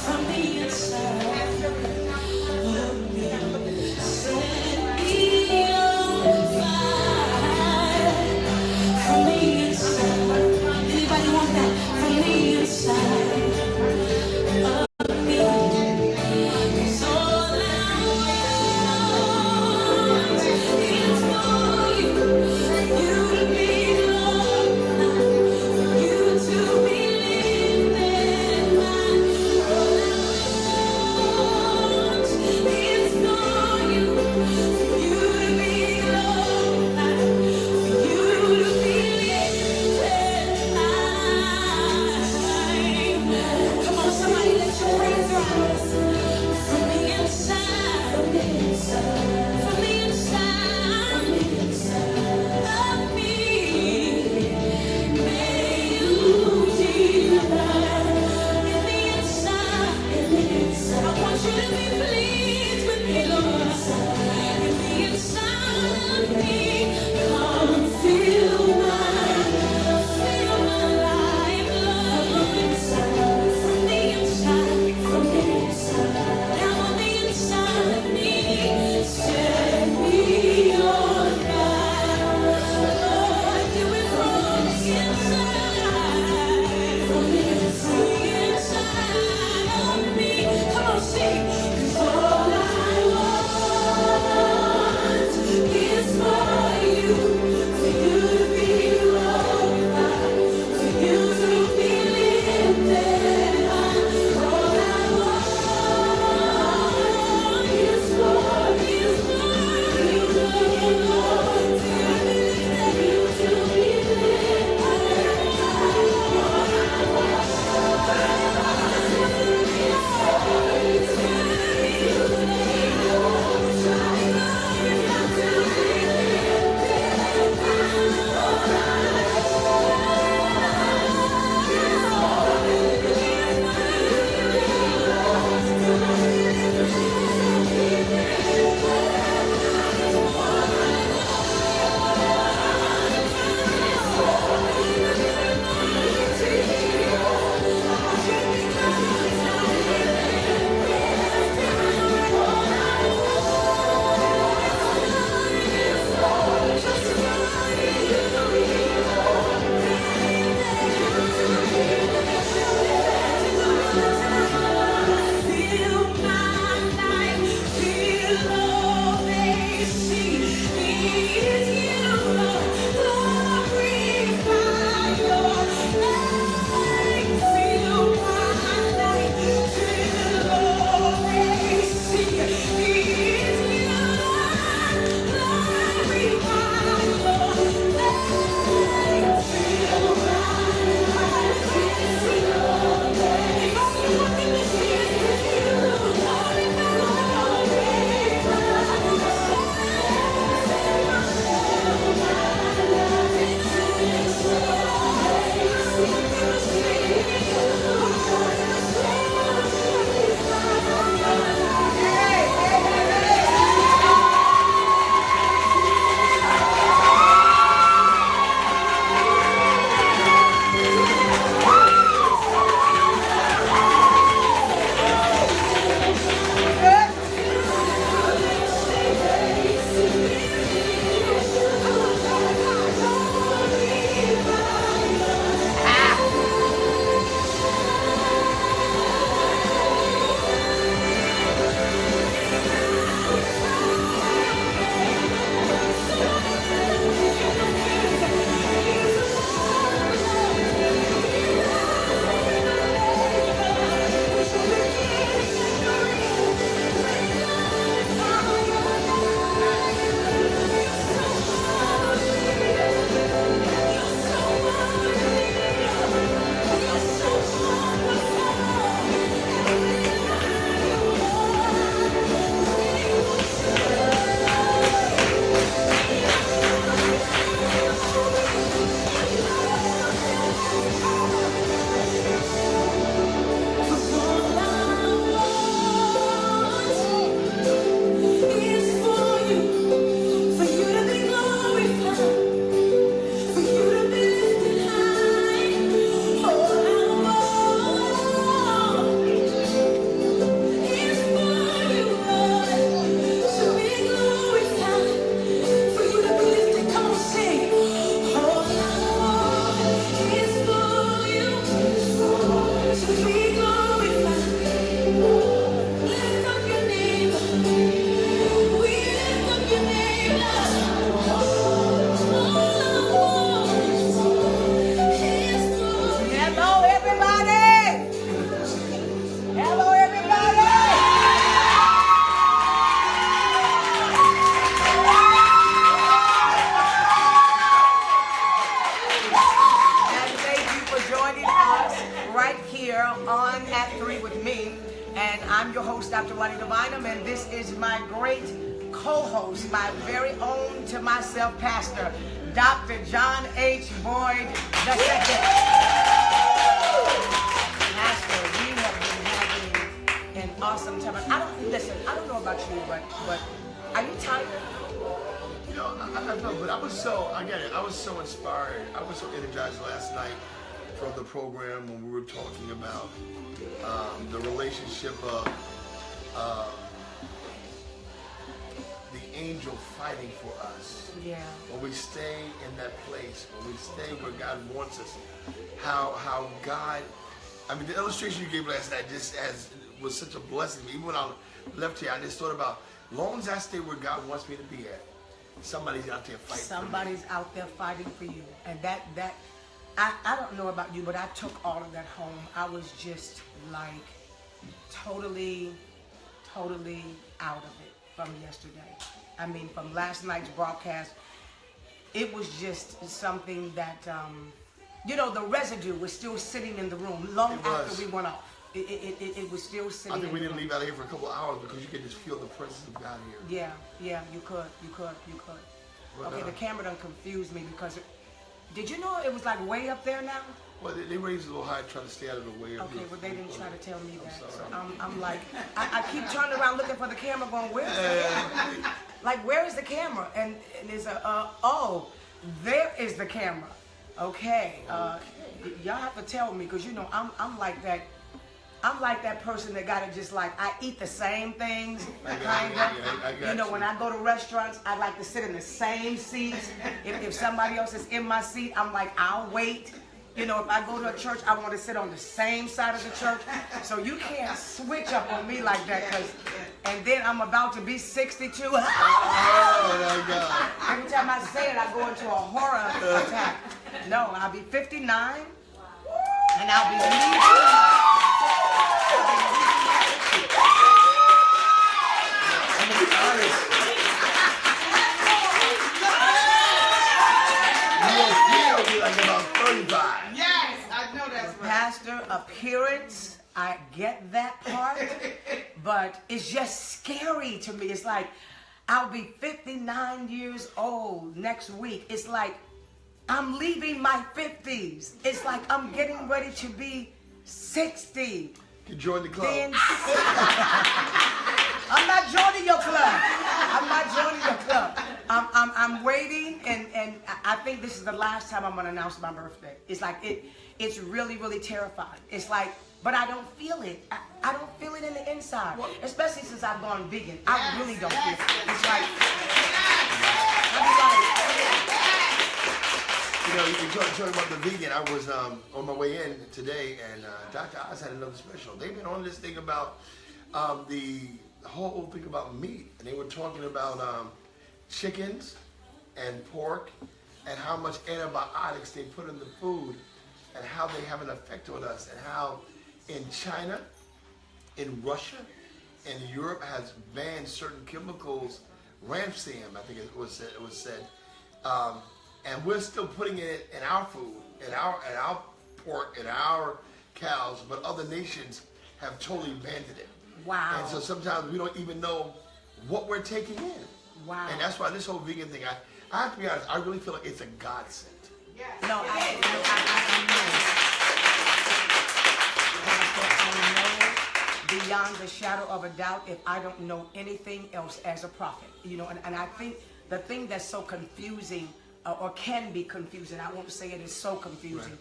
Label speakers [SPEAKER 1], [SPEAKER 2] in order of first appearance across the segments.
[SPEAKER 1] from the inside of me. Set me on fire from the inside. Anybody want that from the inside of me? 'Cause all I want is for you, you to be glorified, you to be lifted high.
[SPEAKER 2] here on At 3 with me, and I'm your host, Dr. Juanita Bynum, and this is my great co-host, my very own to myself pastor, Dr. John H. Boyd II. Pastor, we have been having an awesome time. I don't know about you, but are you tired?
[SPEAKER 3] You know, I know, but I was so inspired. I was so energized last night from the program when we were talking about the relationship of the angel fighting for us.
[SPEAKER 2] Yeah.
[SPEAKER 3] When we stay in that place, when we stay where God wants us, how God, I mean, the illustration you gave last night was such a blessing. Even when I left here, I just thought about, long as I stay where God wants me to be at, somebody's out there fighting.
[SPEAKER 2] Somebody's out there fighting for you, and I don't know about you, but I took all of that home. I was just like totally out of it from yesterday. I mean, from last night's broadcast, it was just something that the residue was still sitting in the room long after we went off. It was still sitting.
[SPEAKER 3] I think we didn't leave out of here for a couple of hours because you could just feel the presence of God here.
[SPEAKER 2] Yeah, you could.
[SPEAKER 3] But,
[SPEAKER 2] okay, the camera done confused me because did you know it was like way up there now?
[SPEAKER 3] Well, they raised it a little high, trying to stay out of the way.
[SPEAKER 2] Okay, well they didn't try to tell me that. So I'm like, I keep turning around looking for the camera, going, where's the camera? Like, where is the camera? And there's there is the camera. Okay, y'all have to tell me because I'm like that. I'm like that person that gotta just like, I eat the same things, kind of. When I go to restaurants, I like to sit in the same seats. If somebody else is in my seat, I'm like, I'll wait. If I go to a church, I want to sit on the same side of the church. So you can't switch up on me like that, and then I'm about to be 62.
[SPEAKER 3] Oh my God.
[SPEAKER 2] Every time I say it, I go into a horror attack. No, I'll be 59, and I'll be leaving.
[SPEAKER 3] Like about 35.
[SPEAKER 2] Yes, I know that's right. Pastor appearance, I get that part, but it's just scary to me. It's like I'll be 59 years old next week. It's like I'm leaving my 50s. It's like I'm getting ready to be 60.
[SPEAKER 3] You join the club.
[SPEAKER 2] I'm not joining your club. I'm waiting, and I think this is the last time I'm gonna announce my birthday. It's like it's really terrifying. It's like, but I don't feel it. I don't feel it in the inside, especially since I've gone vegan. I really don't feel it. It's like,
[SPEAKER 3] you're talking about the vegan. I was on my way in today, and Dr. Oz had another special. They've been on this thing about the whole thing about meat, and they were talking about chickens and pork and how much antibiotics they put in the food and how they have an effect on us, and how in China, in Russia, and Europe has banned certain chemicals, rancid, I think it was said, and we're still putting it in our food, in our pork, in our cows, but other nations have totally banned it.
[SPEAKER 2] Wow.
[SPEAKER 3] And so sometimes we don't even know what we're taking in.
[SPEAKER 2] Wow.
[SPEAKER 3] And that's why this whole vegan thing, I have to be honest, I really feel like it's a godsend.
[SPEAKER 2] Yes. No, I know beyond the shadow of a doubt if I don't know anything else as a prophet. And I think the thing that's so confusing, or can be confusing, I won't say it is so confusing,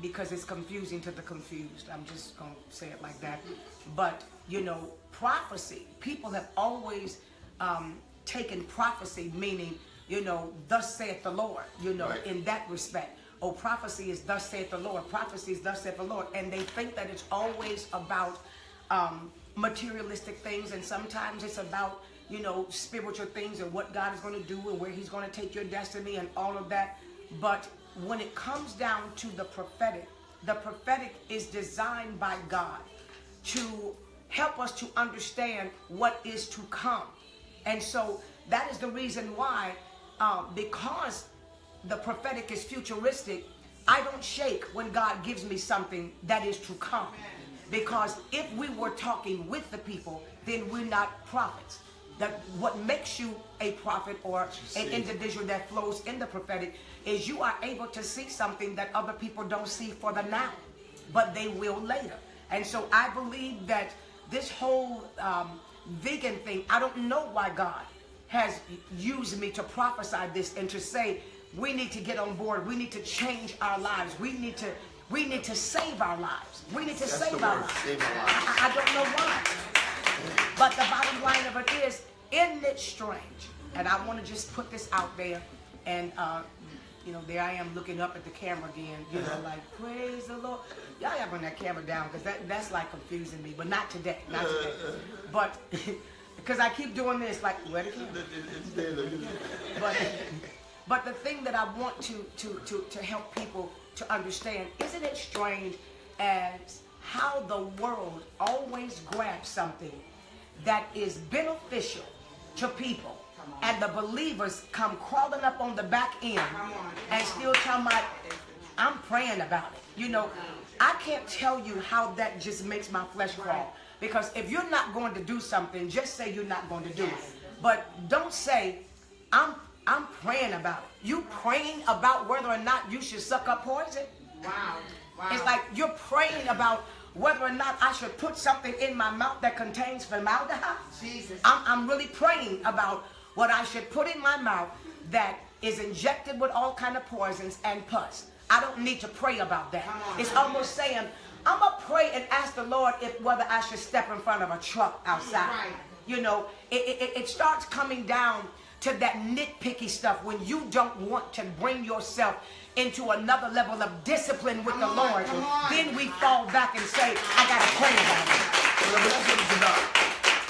[SPEAKER 2] because it's confusing to the confused. I'm just going to say it like that. But, prophecy, people have always taken prophecy, meaning, thus saith the Lord, in that respect. Oh, prophecy is thus saith the Lord. Prophecy is thus saith the Lord. And they think that it's always about materialistic things, and sometimes it's about, spiritual things and what God is going to do and where he's going to take your destiny and all of that. But when it comes down to the prophetic is designed by God to help us to understand what is to come. And so that is the reason why, because the prophetic is futuristic, I don't shake when God gives me something that is to come. Because if we were talking with the people, then we're not prophets. That what makes you a prophet or an individual that flows in the prophetic is you are able to see something that other people don't see for the now, but they will later. And so I believe that this whole vegan thing, I don't know why God has used me to prophesy this and to say we need to get on board. We need to change our lives. We need to save our lives. We need to save our lives. I don't know why. But the bottom line of it is, isn't it strange? And I want to just put this out there. And, you know, there I am looking up at the camera again, you know, like, praise the Lord. Y'all gotta bring that camera down because that's like confusing me. But not today. Not today. But because I keep doing this, like, where the camera? But the thing that I want to help people to understand, isn't it strange as how the world always grabs something that is beneficial to people, and the believers come crawling up on the back end and still tell me, I'm praying about it. You know, I can't tell you how that just makes my flesh crawl. Because if you're not going to do something, just say you're not going to do it. But don't say, I'm praying about it. You praying about whether or not you should suck up poison?
[SPEAKER 4] Wow.
[SPEAKER 2] It's like you're praying about whether or not I should put something in my mouth that contains formaldehyde.
[SPEAKER 4] Jesus.
[SPEAKER 2] I'm really praying about what I should put in my mouth that is injected with all kind of poisons and pus. I don't need to pray about that. It's almost saying, I'm going to pray and ask the Lord if whether I should step in front of a truck outside.
[SPEAKER 4] Right.
[SPEAKER 2] You know, it starts coming down to that nitpicky stuff when you don't want to bring yourself into another level of discipline with the Lord. Then we fall back and say, I got to pray about it.
[SPEAKER 3] Well, that's what it's about.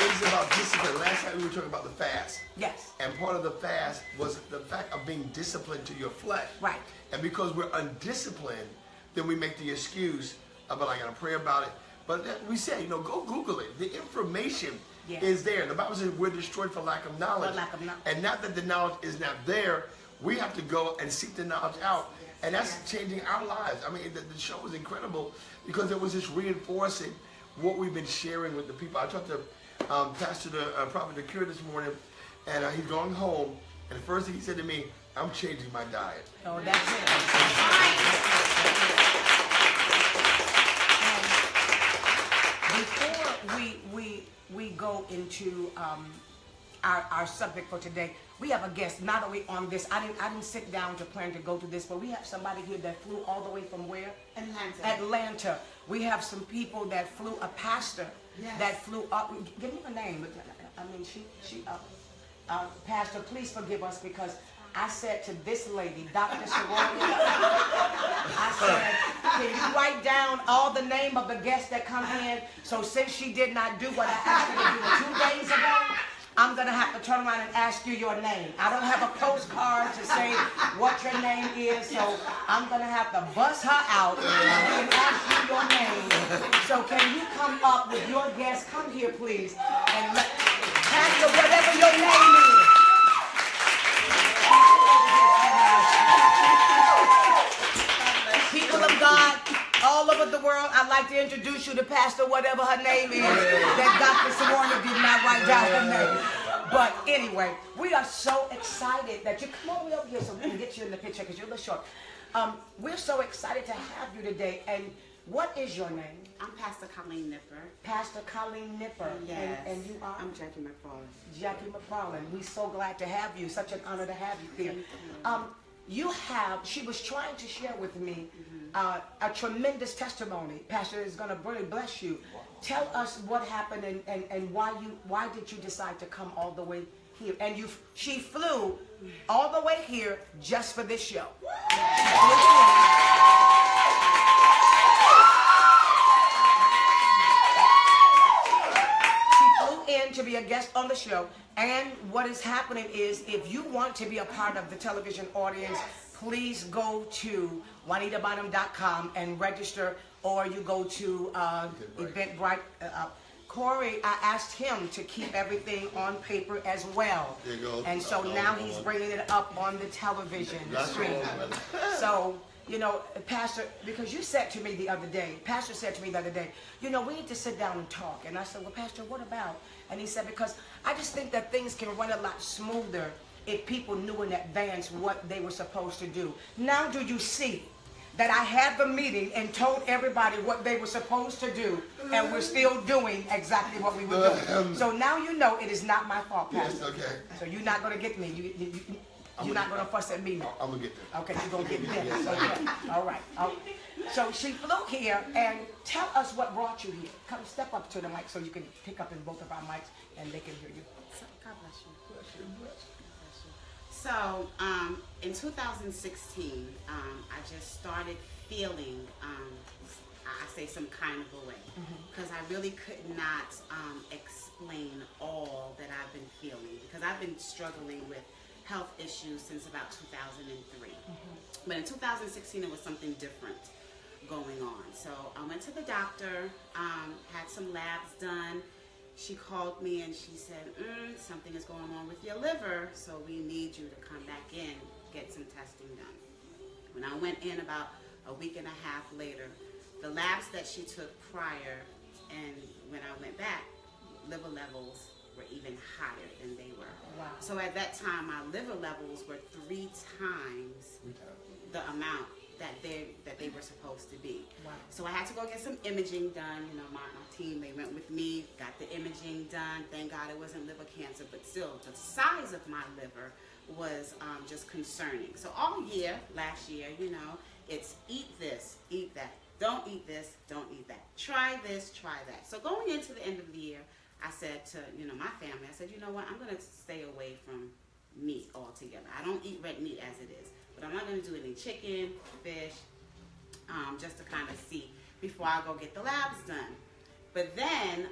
[SPEAKER 3] It's about discipline. Last time we were talking about the fast.
[SPEAKER 2] Yes.
[SPEAKER 3] And part of the fast was the fact of being disciplined to your flesh.
[SPEAKER 2] Right.
[SPEAKER 3] And because we're undisciplined, then we make the excuse about, I got to pray about it. But we say, you know, go Google it. The information is there. The Bible says we're destroyed for lack of knowledge.
[SPEAKER 2] For lack of knowledge.
[SPEAKER 3] And not that the knowledge is not there. We have to go and seek the knowledge out. And that's changing our lives. I mean, the show was incredible because it was just reinforcing what we've been sharing with the people. I talked to Pastor Prophet the Cure this morning, and he's going home. And the first thing he said to me, I'm changing my diet.
[SPEAKER 2] Oh, that's it. And before we go into our subject for today, we have a guest not only on this. I didn't sit down to plan to go to this, but we have somebody here that flew all the way from where? Atlanta. We have some people that flew, a pastor that flew up. Give me her name. I mean, she Pastor, please forgive us because I said to this lady, Dr. Sorority, I said, can you write down all the name of the guests that come in? So since she did not do what I asked her to do 2 days ago, I'm going to have to turn around and ask you your name. I don't have a postcard to say what your name is, so I'm going to have to bust her out and ask you your name. So can you come up with your guest? Come here, please. And let Pastor, whatever your name is. People of God, all over the world, I'd like to introduce you to Pastor, whatever her name is, that Dr. Sawarna did not write down her name. But anyway, we are so excited that you come all the way over here so we can get you in the picture because you're a little short. We're so excited to have you today. And what is your name?
[SPEAKER 4] I'm Pastor Colleen Nipper.
[SPEAKER 2] Pastor Colleen Nipper.
[SPEAKER 4] Yes.
[SPEAKER 2] And you are?
[SPEAKER 4] I'm Jackie McFarland.
[SPEAKER 2] Jackie McFarland. We're so glad to have you. Such an honor to have you here. She was trying to share with me a tremendous testimony. Pastor is going to really bless you. Tell us what happened and why did you decide to come all the way here? And she flew all the way here just for this show. She flew in to be a guest on the show. And what is happening is, if you want to be a part of the television audience, please go to JuanitaBynum.com and register, or you go to Eventbrite. Corey, I asked him to keep everything on paper as well.
[SPEAKER 3] There you go.
[SPEAKER 2] And so now he's bringing it up on the television screen. So Pastor, because you said to me the other day, Pastor said to me the other day, we need to sit down and talk. And I said, well, Pastor, what about? And he said, because I just think that things can run a lot smoother if people knew in advance what they were supposed to do. Now do you see that I had the meeting and told everybody what they were supposed to do, and we're still doing exactly what we were doing. So now you know it is not my fault, Pastor.
[SPEAKER 3] Yes, okay.
[SPEAKER 2] So you're not going to get me. You're not going to fuss at me now.
[SPEAKER 3] I'm going to get there.
[SPEAKER 2] Okay, you're going to get me.
[SPEAKER 3] Yes,
[SPEAKER 2] Okay. All right. So she flew here, and tell us what brought you here. Come step up to the mic so you can pick up in both of our mics, and they can hear you.
[SPEAKER 4] God bless you. So, in 2016, I just started feeling, I say some kind of a way, because I really could not explain all that I've been feeling, because I've been struggling with health issues since about 2003. But in 2016, it was something different going on. So I went to the doctor, had some labs done. She called me and she said, something is going on with your liver, so we need you to come back in, get some testing done. When I went in about a week and a half later, the labs that she took prior, and when I went back, liver levels were even higher than they were.
[SPEAKER 2] Wow.
[SPEAKER 4] So at that time, my liver levels were 3 times the amount that they were supposed to be.
[SPEAKER 2] Wow.
[SPEAKER 4] So I had to go get some imaging done. My team, they went with me, got the imaging done. Thank God it wasn't liver cancer, but still the size of my liver was just concerning. So all year, last year, it's eat this, eat that. Don't eat this, don't eat that. Try this, try that. So going into the end of the year, I said to, my family, I said, you know what, I'm going to stay away from meat altogether. I don't eat red meat as it is, but I'm not going to do any chicken, fish, just to kind of see before I go get the labs done. But then,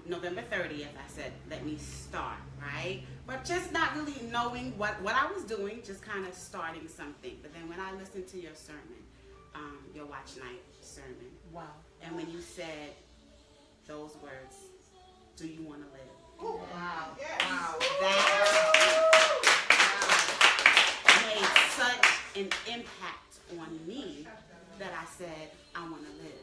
[SPEAKER 4] November 30th, I said, let me start, right? But just not really knowing what I was doing, just kind of starting something. But then when I listened to your sermon, your watch night sermon,
[SPEAKER 2] Wow.
[SPEAKER 4] and when you said those words, do you want to live?
[SPEAKER 5] Wow. Yes.
[SPEAKER 4] Wow. That made such an impact on me that I said, I want to live.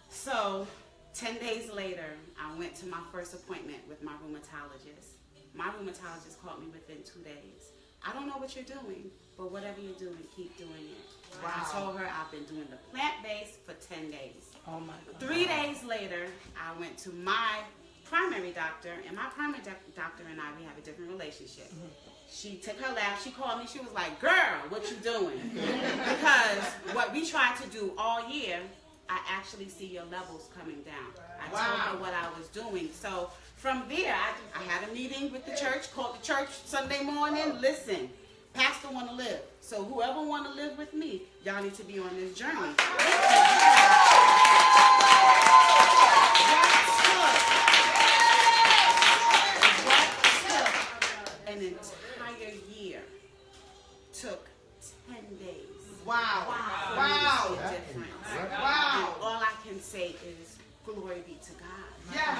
[SPEAKER 4] So 10 days later, I went to my first appointment with my rheumatologist. My rheumatologist called me within 2 days. I don't know what you're doing, but whatever you're doing, keep doing it.
[SPEAKER 5] Wow.
[SPEAKER 4] I told her I've been doing the plant-based for 10 days.
[SPEAKER 2] Oh my God.
[SPEAKER 4] 3 days later, I went to my primary doctor, and my primary doctor and I, we have a different relationship. She took her lab, she called me, she was like, girl, what you doing? Because what we tried to do all year, I actually see your levels coming down. I told her what I was doing. So from there, I had a meeting with the church, called the church Sunday morning. Listen, Pastor want to live. So whoever want to live with me, y'all need to be on this journey. What took an entire year took 10 days.
[SPEAKER 5] Wow.
[SPEAKER 4] For
[SPEAKER 5] Wow.
[SPEAKER 4] me to see a difference.
[SPEAKER 5] Wow.
[SPEAKER 4] And all I can say is, glory be to God.
[SPEAKER 5] Yes.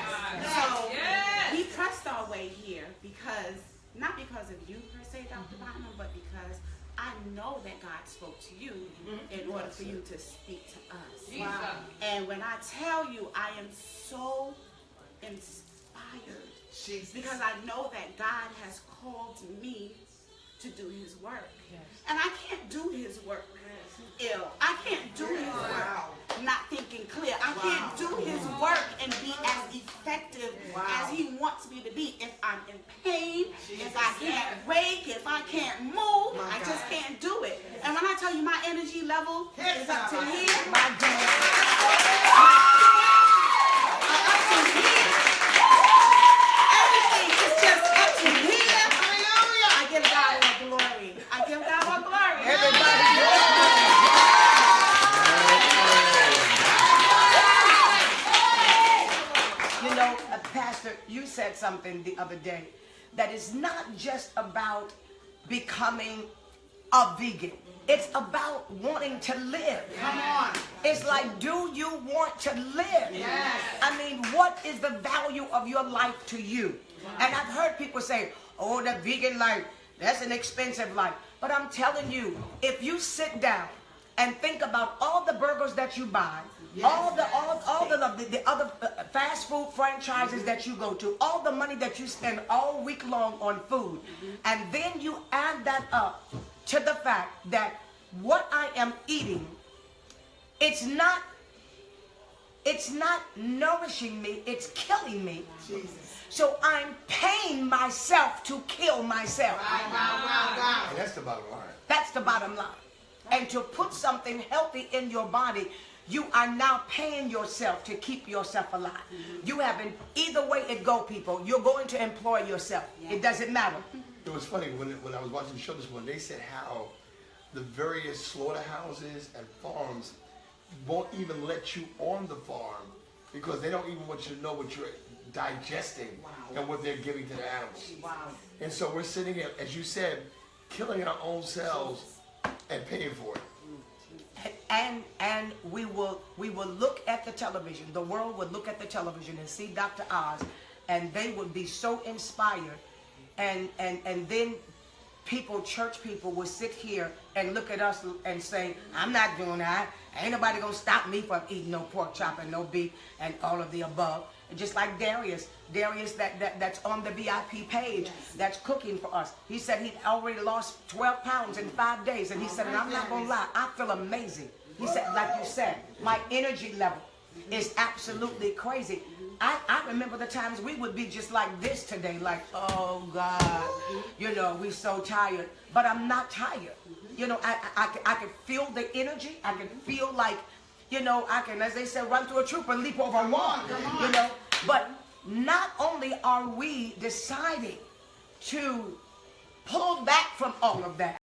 [SPEAKER 4] So we pressed our way here because, not because of you per se, Dr. Bynum, but because I know that God spoke to you in order for you to speak to us.
[SPEAKER 5] Wow.
[SPEAKER 4] And when I tell you, I am so inspired
[SPEAKER 5] Jesus.
[SPEAKER 4] because I know that God has called me to do his work.
[SPEAKER 2] Yes.
[SPEAKER 4] And I can't do his work ill. I can't do his work not thinking clear. I can't do his work and be as effective as he wants me to be. If I'm in pain, if I can't wake, if I can't move, I just can't do it. And when I tell you my energy level is up to here,
[SPEAKER 2] My God.
[SPEAKER 4] up to here, everything is just up to here. Hallelujah. I give God all glory. I give God all glory.
[SPEAKER 2] Pastor, you said something the other day that is not just about becoming a vegan. It's about wanting to live.
[SPEAKER 5] Come on.
[SPEAKER 2] It's like, do you want to live?
[SPEAKER 5] Yes.
[SPEAKER 2] I mean, what is the value of your life to you? And I've heard people say, oh, the vegan life, that's an expensive life. But I'm telling you, if you sit down and think about all the burgers that you buy, all the other fast food franchises that you go to, all the money that you spend all week long on food, and then you add that up to the fact that what I am eating, it's not nourishing me, it's killing me.
[SPEAKER 5] Jesus.
[SPEAKER 2] So I'm paying myself to kill myself.
[SPEAKER 5] Wow.
[SPEAKER 3] And that's the bottom line.
[SPEAKER 2] That's the bottom line. And to put something healthy in your body, you are now paying yourself to keep yourself alive. You haven't, either way it go, people, you're going to employ yourself. It doesn't matter.
[SPEAKER 3] It was funny when I was watching the show this morning, they said how the various slaughterhouses and farms won't even let you on the farm because they don't even want you to know what you're digesting and what they're giving to the animals.
[SPEAKER 5] Wow.
[SPEAKER 3] And so we're sitting here, as you said, killing our own selves and paying for it.
[SPEAKER 2] And we will look at the television. The world would look at the television and see Dr. Oz, and they would be so inspired. And then people, church people, will sit here and look at us and say, I'm not doing that. Ain't nobody gonna stop me from eating no pork chop and no beef and all of the above. And just like Darius that's on the VIP page, that's cooking for us. He said he'd already lost 12 pounds in 5 days, and he said, and I'm not gonna lie, I feel amazing. He said, like you said, my energy level is absolutely crazy. I remember the times we would be just like this today, like, oh God, you know, we're so tired. But I'm not tired. You know, I can feel the energy. I can feel like, you know, I can, as they said, run through a troop and leap over a wall. You know, but not only are we deciding to pull back from all of that,